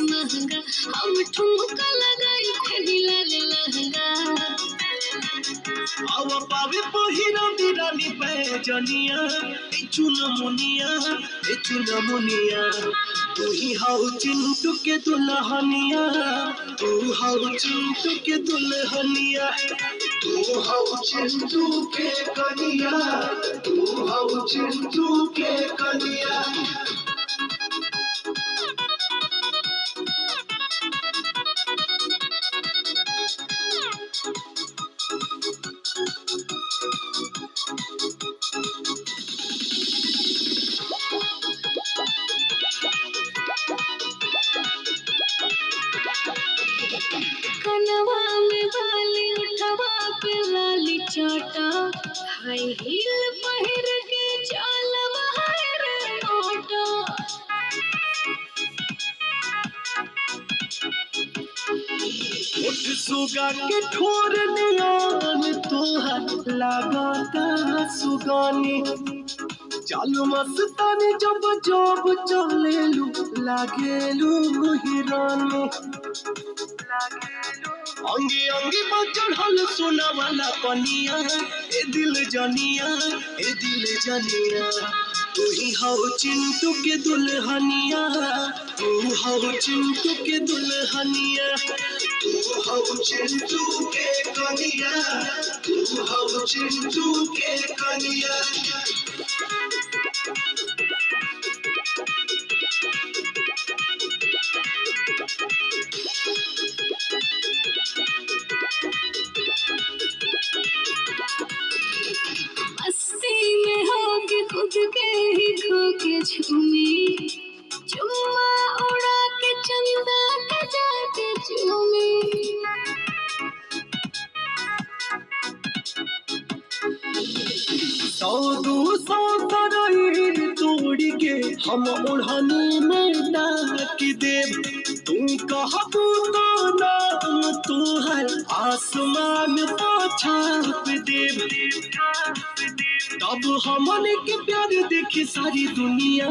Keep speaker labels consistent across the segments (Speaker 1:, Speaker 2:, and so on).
Speaker 1: महंगा हम ठुमका लगाई फेरी लाल लहंगा
Speaker 2: आवा पावे पहिरा बिरानी पे जनिया ए चुनमुनिया तू ही हाउ चिंटू के दुल्हनिया तू हाउ चिंटू के दुल्हनिया तू हाउ चिंटू के कनिया तू हाउ चिंटू के कनिया
Speaker 1: कनवा में बाली उठवा पे लाली चाटा हाई हील पहिर के चलवा है रे नोटा
Speaker 2: उठ सुगा के ठोर नियान तोहर लागता सुगानी चालू मस्तानी जब चलेलू लागेलू हिरानी अंगी अंगी पर चढ़ल सोना वाला पनिया ए दिल जनिया तू ही हाउ चिंटू के दुल्हनिया तू हाउ चिंटू के दुल्हनिया तू हाउ चिंटू के कनिया तू हाउ चिंटू के कनिया
Speaker 1: मस्ती में होके खुद के ही खो के झूमी चुम्मा उड़ा के चंदा के जाके झूमी
Speaker 2: सौ दू सौ तरई तोड़ के हम ओढ़नी में डाक देव तुम कहबू तो नाम तोहर आसमान पर छाप देव तब हमन के प्यार देखी सारी दुनिया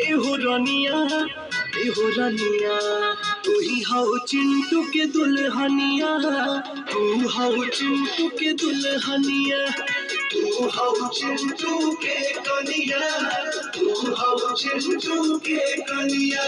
Speaker 2: एहो रनिया तू ही हाउ चिंटू के दुल्हनिया तू हाउ चिंटू के दुल्हनिया तू हाउ चिंटू के कनिया तू हाउ चिंटू के कनिया